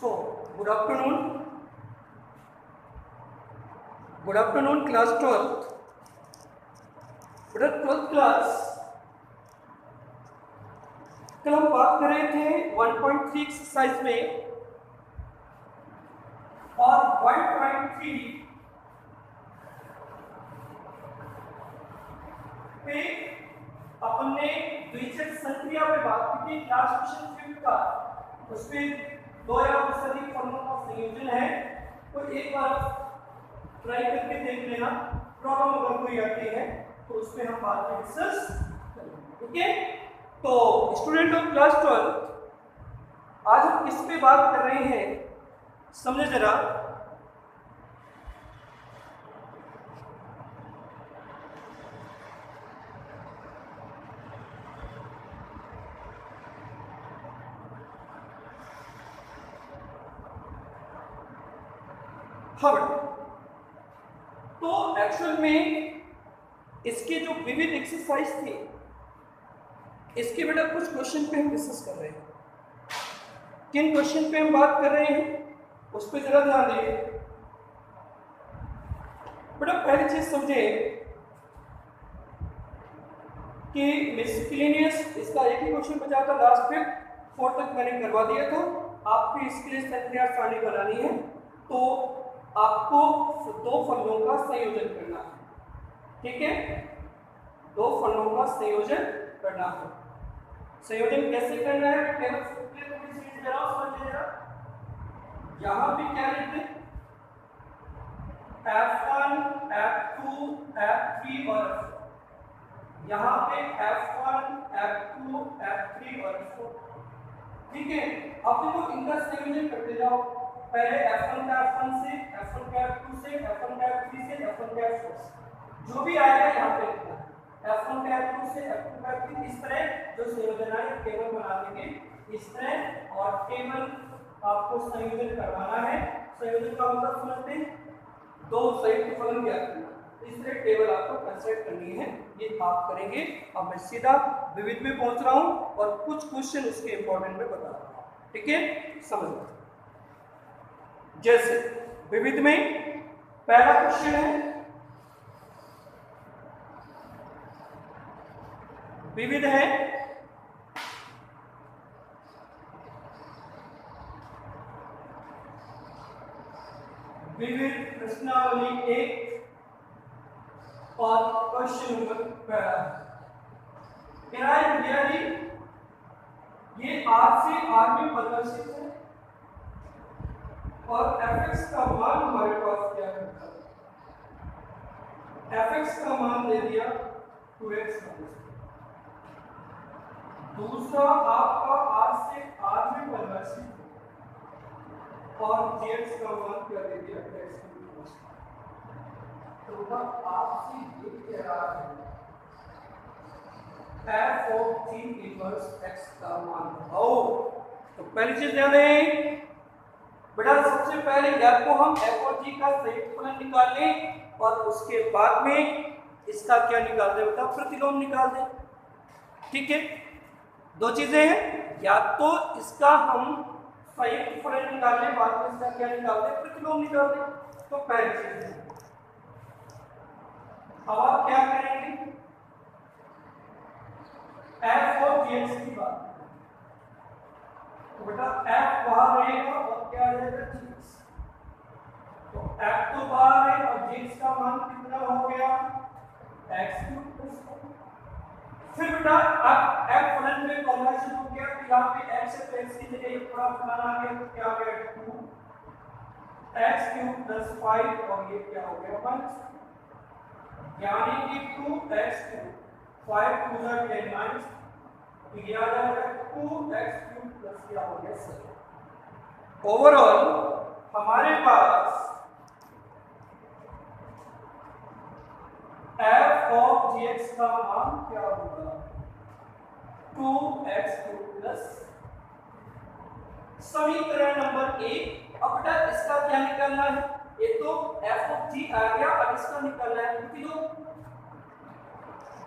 So, good afternoon class 12th. बेटा 12th class कल हम बात कर रहे थे 1.3 एक्सरसाइज में और 1.3 पे अपन ने द्वितीयक संक्रिया पे बात की थी। क्लास क्वेश्चन 5 का उसमें दो या उससे अधिक फर्मों का संयोजन है, तो एक बार ट्राई करके देख लेना। प्रॉब्लम अगर कोई आती है तो उसमें हम बाद में डिस्कस करेंगे। ठीक है, तो स्टूडेंट ऑफ क्लास 12 आज हम किस पे बात कर रहे हैं समझे जरा। हाँ बेटा, तो एक्चुअल में इसके जो विविध एक्सरसाइज थी इसके बेटा कुछ क्वेश्चन पे हम डिस्कस कर रहे हैं। किन क्वेश्चन पे हम बात कर रहे हैं उस पर जरा ध्यान दीजिए बेटा। पहली चीज समझे कि मिससेलेनियस इसका एक ही क्वेश्चन बचा था, लास्ट में 4 तक मैंने करवा दिया था। आपको इसके लिए संख्या सारणी बनानी है तो आपको दो फलों का संयोजन करना है। ठीक है, दो फलों का संयोजन करना है। संयोजन कैसे करना है केवल थोड़ी सी चीज जरा समझ लीजिएगा। यहां पे क्या लिखते हैं F1, F2, F3 और F4। यहाँ पे F1, F2, F3 और F4। ठीक है, अब देखो इनका संयोजन करते जाओ। पहले F1 का F1 से, F1 का F2 से, F1 का F3 से, F1 का F4 से, जो भी आएगा यहाँ पे लिखना है। F1 का F2 से, F2 का F3, इस तरह जो संयोजन है टेबल बना देंगे इस तरह, और टेबल आपको संयोजन करवाना है। संयोजन का मतलब समझते हैं, दो संयुक्त फलन क्या करना, इस तरह टेबल आपको कंस्ट्रक्ट करनी है, ये आप करेंगे। अब मैं सीधा विविध में पहुंच रहा हूं और कुछ क्वेश्चन उसके इंपॉर्टेंट में बता रहा हूं। ठीक है, समझ जैसे विविध में पहला क्वेश्चन है, विविध है विविध प्रश्नावली 1 और क्वेश्चन नंबर पहला कह रहा है ये R से R में परिवर्तित है और fx का मान हमारे पास क्या है, fx का मान दे दिया 2x। दूसरा आपका R से R में परिवर्तित और gx का मान क्या दे दिया x। तो आपसे ये कह रहा है f of g inverse x का मान बताओ। तो पहली चीज ध्यान दें बेटा, सबसे पहले या तो हम f और g का संयुक्त फलन निकाल लें और उसके बाद में इसका क्या निकाल दें बेटा, प्रतिलोम निकाल दें। ठीक है, दो चीजें हैं, या तो इसका हम संयुक्त फलन निकाल लें, बाद में इसका क्या निकाल दें, प्रतिलोम निकाल दें। तो पहली चीज है, अब आप क्या करेंगे, f और gx की बात, तो बेटा f बाहर रहेगा और क्या आ जाएगा gx। तो f तो बाहर है और gx का मान कितना हो गया x3। फिर बेटा अब f फलन में कन्वर्जन हो गया, तो यहाँ पे x से x की जगह एक बड़ा फलन आ गया, तो क्या आ गया 2x³ + 5 और ये क्या हो गया -, यानी कि 2x³ 5 2 10 - तो ये आ जाएगा 2x³ + क्या हो गया 7। ओवरऑल हमारे पास f of gx का मान क्या होगा 2x³ +। समीकरण नंबर 1। अब बेटा इसका क्या निकालना है, ये तो f of g आ गया, अब इसका निकालना है प्रतिलोम।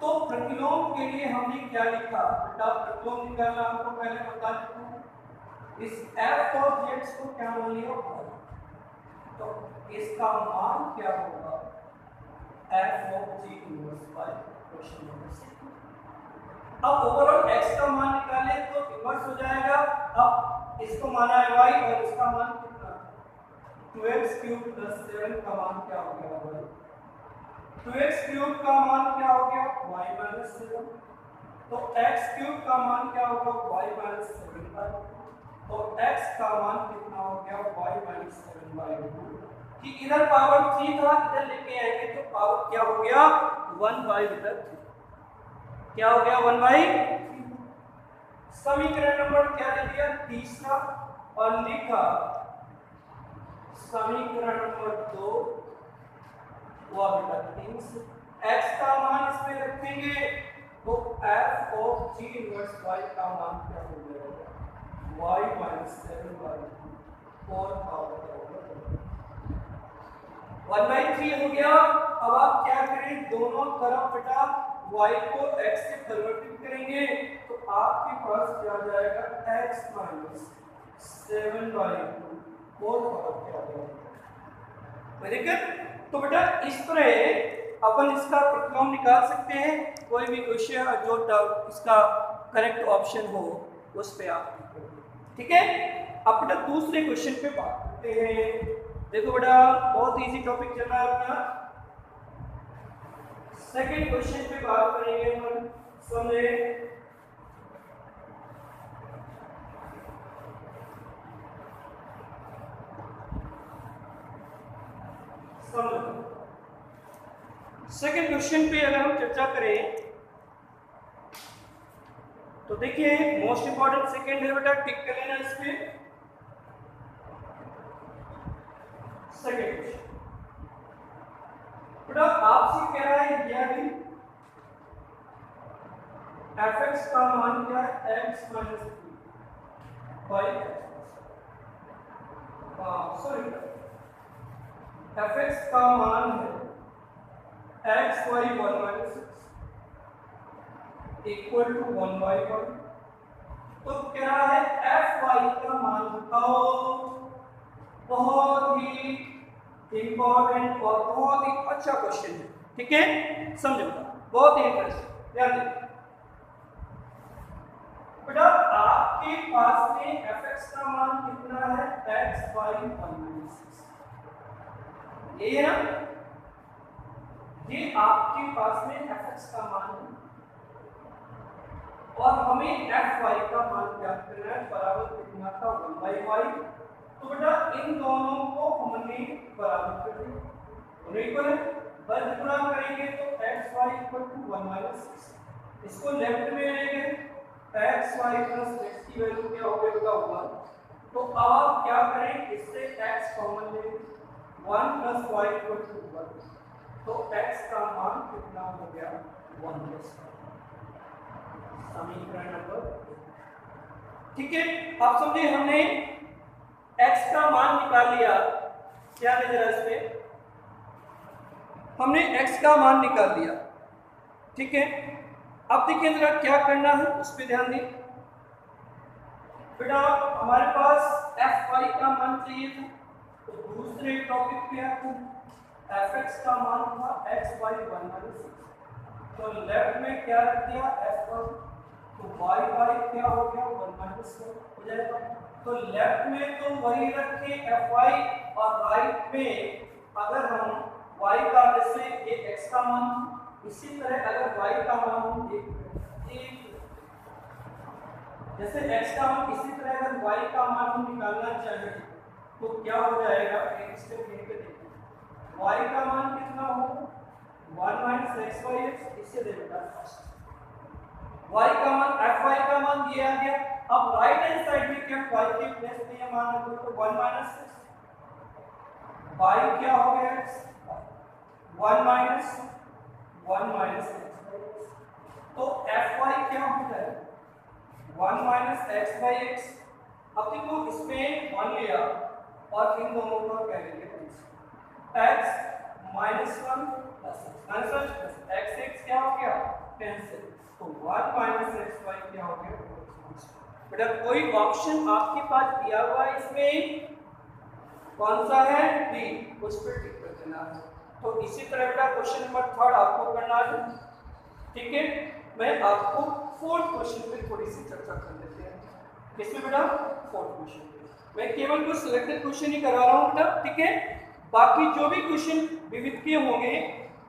तो प्रतिलोम के लिए हमने क्या लिखा बेटा, प्रतिलोम निकालना आपको पहले बता दूं, इस f और gx को क्या मान लिया y, तो इसका मान क्या होगा f of g inverse y, question number 6। अब ओवरऑल x का मान निकाले तो इनवर्स हो जाएगा। अब इसको माना है y और इसका मान कितना 2x क्यूब प्लस 7 का मान क्या हो गया y, 2x क्यूब का मान क्या हो गया y माइनस 7, तो x क्यूब का मान क्या होगा y माइनस 7 बाई, तो x का मान कितना हो गया y माइनस 7 बाई 2, कि इधर पावर 3 था, इधर लेके आएंगे तो पावर क्या हो गया 1 बाई 3, क्या हो गया 1 बाई 3। समीकरण नंबर क्या दे दिया तीसरा, और लिखा समीकरण नंबर 2 वो बेटा 3 से x का मान इसमें रखेंगे तो f of g inverse y का मान क्या हो जाएगा y माइनस 7 बाई 4 पावर क्या होगा 1 बाई 3 हो गया। अब आप क्या करें दोनों तरफ बेटा y को x से कन्वर्ट करेंगे तो आपके पास क्या आ जाएगा x माइनस 7 बाई 4 पावर क्या हो जाएगा। Very good. तो बेटा इस तरह अपन इसका प्रतिलोम निकाल सकते हैं, कोई भी क्वेश्चन जो इसका करेक्ट ऑप्शन हो उस पे आप, ठीक है। अब बेटा दूसरे क्वेश्चन पे बात करते हैं। देखो बेटा बहुत इजी टॉपिक चल रहा है अपना, सेकंड क्वेश्चन पे बात करेंगे हम। समझे सेकेंड क्वेश्चन पे अगर हम चर्चा करें तो देखिए मोस्ट इंपॉर्टेंट सेकेंड है बेटा, टिक कर लेना इस पे। सेकेंड क्वेश्चन बेटा आपसे कह रहा है यह भी fx का मान क्या है x minus 2 by sorry fx का मान है x y 1 minus 6 equal to 1 by 1। तो कह रहा है f y का मान बताओ। बहुत ही इंपॉर्टेंट और बहुत ही अच्छा क्वेश्चन है, ठीक है, समझो बहुत ही इंटरेस्टिंग। ध्यान दें बेटा आपके पास में fx का मान कितना है x y 1 माइनस 6, ये है ना, ये आपके पास में fx का मान है और हमें fy का मान ज्ञात करना है बराबर कितना था 1 बाई y। तो बेटा इन दोनों को हमने बराबर कर दिया, दोनों इक्वल है, बस गुणा करेंगे तो xy इक्वल टू 1 माइनस 6, इसको लेफ्ट में लेंगे xy प्लस x की वैल्यू क्या हो गया 1। तो अब आप क्या करें इससे x कॉमन लेंगे 1 प्लस y इक्वल टू 1, तो x का मान कितना हो गया 1 प्लस। समीकरण नंबर, ठीक है। आप समझे हमने x का मान निकाल लिया, क्या है जरा इस पे, हमने x का मान निकाल लिया, ठीक है। अब देखिए जरा क्या करना है उस पे ध्यान दें बेटा। हमारे पास fy का मान चाहिए था, तो दूसरे टॉपिक पे आपको fx का मान था xy 1 माइनस 6, तो लेफ्ट में क्या रख दिया f1, तो y बाई क्या हो गया 1 माइनस 4 हो जाएगा। तो लेफ्ट में तो वही रखे fy और राइट में अगर हम y का जैसे ये x का मान, इसी तरह अगर y का मान हम जैसे x का मान, इसी तरह अगर y का मान हम निकालना चाहें तो क्या हो जाएगा एक स्टेप लेके देखिए y का मान कितना होगा 1 माइनस x बाई x, इससे दे बेटा y का मान fy का मान ये आ गया। अब राइट हैंड साइड में क्या y के प्लेस पे ये मान रखो तो 1 माइनस 6 y क्या हो गया 1 माइनस 1 x, तो fy क्या हो जाएगा 1 माइनस x बाई x। अब देखो इसमें 1 लिया और इन दोनों का क्या लेंगे x माइनस 1 प्लस x क्या हो गया कैंसिल, तो 1 माइनस x बाई क्या हो गया। बेटा कोई ऑप्शन आपके पास दिया हुआ है, इसमें कौन सा है, बी, उस पर टिक कर देना है। तो इसी तरह बेटा क्वेश्चन नंबर 3 आपको करना है। ठीक है, मैं आपको 4th क्वेश्चन पे थोड़ी सी चर्चा कर लेते हैं। किसमें बेटा, 4th क्वेश्चन पे। मैं केवल कुछ सिलेक्टेड क्वेश्चन ही करवा रहा हूँ बेटा, ठीक है। बाकी जो भी क्वेश्चन विविधीय होंगे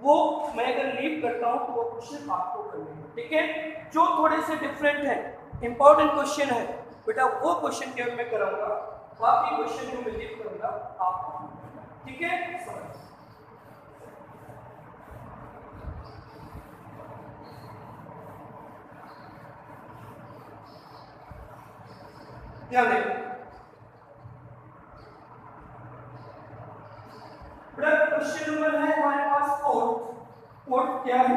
वो मैं अगर लीव करता हूँ तो वो क्वेश्चन आपको करने हैं, ठीक है। जो थोड़े से डिफरेंट है, इंपॉर्टेंट क्वेश्चन है बेटा, वो क्वेश्चन केवल मैं कराऊंगा, बाकी क्वेश्चन जो मैं लीव करूंगा आपको, ठीक है। समझ ध्यान दें बेटा, क्वेश्चन नंबर है हमारे पास 4th क्या है,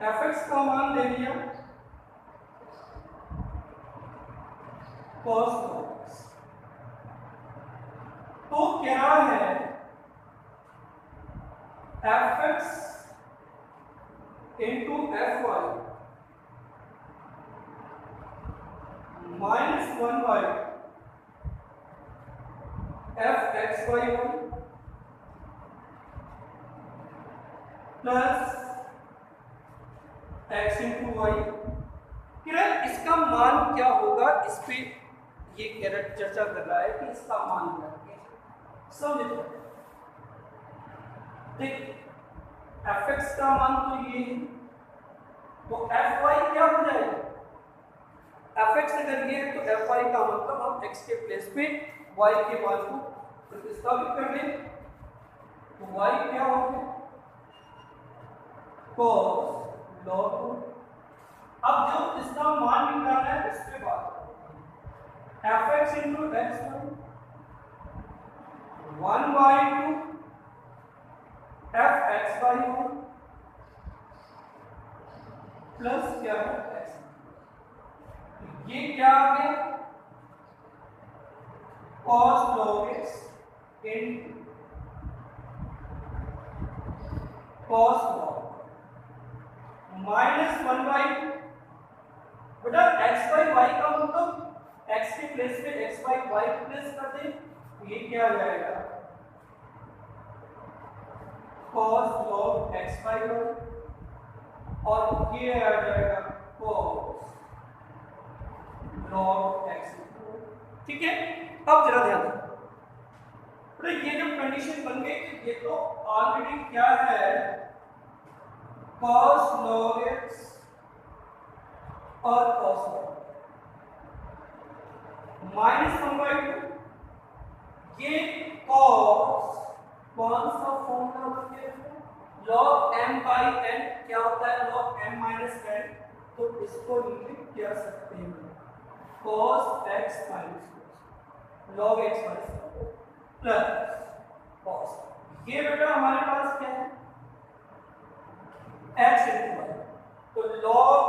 fx का मान दे दिया cos x, तो क्या है fx into fy minus 1 by fx/1 plus x into y। किरण इसका मान क्या होगा, इस पे ये कैरेट चर्चा कर रहा है कि इसका मान क्या है। समझ लो, ठीक, fx का मान तो ये है, तो fy क्या हो जाएगा, fx अगर ये है तो fy का मतलब हम x के प्लेस पे y के मान को प्रतिस्थापित कर दें, तो y क्या हो गया, cos log। अब जो इसका मान निकालना है उस पे बात करते हैं, fx into x1 1/2 fx/1 plus क्या है x, ये क्या आ गया cos log x into cos log minus 1/2 बेटा x/y का मतलब x के प्लेस पे x/y प्लेस कर दे, तो ये क्या आ जाएगा cos log x/y और ये आ जाएगा cos log x। ठीक है, अब जरा ध्यान दें, तो ये जो कंडीशन बन गई, ये तो ऑलरेडी क्या है cos log x और cos log -1/2, ये cos कौन सा फॉर्मूला बन गया log m/n, क्या होता है log m-n, तो इसको लिख क्या सकते हैं cos x - log x plus cos, ये बेटा हमारे पास क्या है x into y, तो log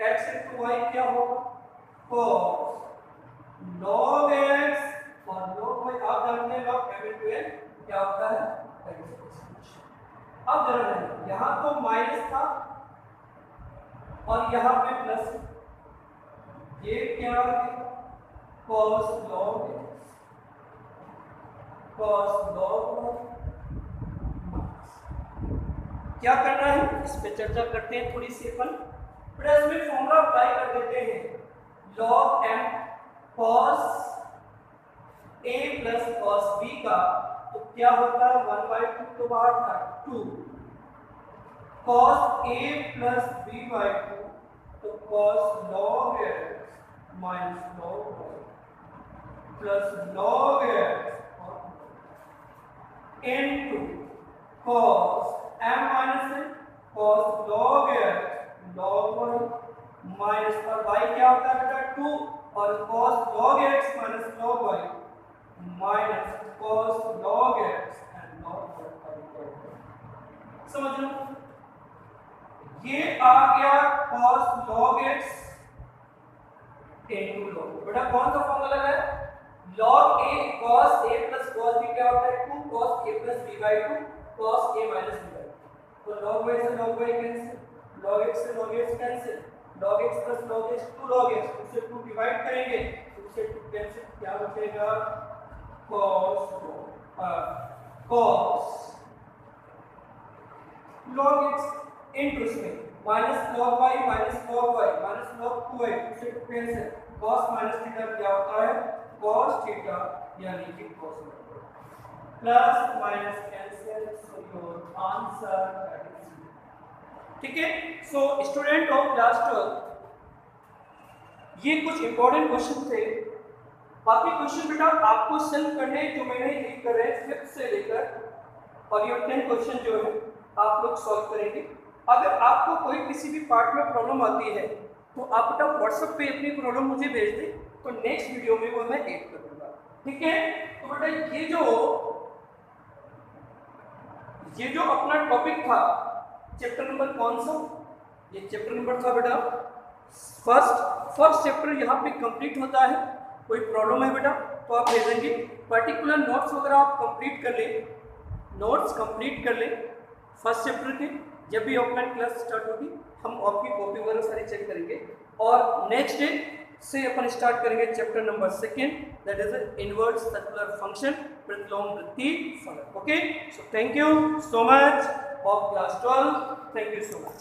x into y क्या होगा cos log x और log y, आप जानते हैं log m into n क्या होता है x। अब जरा यहां तो माइनस था और यहां पे प्लस, ये क्या आ गया cos log x cos log y। क्या करना है इस पे चर्चा करते हैं थोड़ी सी अपन, फिर इसमें फॉर्मूला अप्लाई कर देते हैं log m cos a plus cos b का, तो क्या होता है 1/2, तो बाहर था 2 cos a प्लस b/2, तो cos log x minus log y plus log x into cos m minus है cos log x log y minus, और y क्या होता है बेटा 2, और cos log x minus log y minus cos log x and log y। समझ लो, ये आ गया cos log x into log, बेटा कौन सा फॉर्मूला लगा है log a cos a plus cos b क्या होता है 2 cos a plus b/2 cos a minus b/2, तो log y से log y cancel, log x से log x cancel, log x plus log x 2 log x, उससे 2 divide करेंगे तो उससे 2 कैंसिल, क्या बचेगा cos log x इनटू इसमें minus log y minus log 2y उससे 2 कैंसिल, cos माइनस थीटा क्या होता है cos थीटा, यानी कि cos plus minus cancel, so your answer that is, ठीक है। सो स्टूडेंट ऑफ क्लास 12, ये कुछ इंपॉर्टेंट क्वेश्चन थे। बाकी क्वेश्चन बेटा आपको सेल्फ करने जो मैंने ये कर रहे हैं 5th से लेकर और ये 10 क्वेश्चन जो है आप लोग सॉल्व करेंगे। अगर आपको कोई किसी भी पार्ट में प्रॉब्लम आती है तो आप बेटा व्हाट्सएप पे अपनी प्रॉब्लम मुझे भेज दें, तो नेक्स्ट वीडियो में वो मैं ऐड कर दूंगा, ठीक है। तो बेटा ये जो अपना टॉपिक था, चैप्टर नंबर कौन सा, ये चैप्टर नंबर था बेटा फर्स्ट चैप्टर यहाँ पे कंप्लीट होता है। कोई प्रॉब्लम है बेटा तो आप भेजेंगे, पर्टिकुलर नोट्स वगैरह आप कंप्लीट कर लें फर्स्ट चैप्टर के। जब भी ऑफलाइन क्लास स्टार्ट होगी हम आपकी कॉपी वगैरह सारी चेक करेंगे और नेक्स्ट डे से अपन स्टार्ट करेंगे chapter number 2, that is inverse circular function, प्रतिलोम वृत्ति फलक। Okay, so thank you so much of class 12, thank you so much.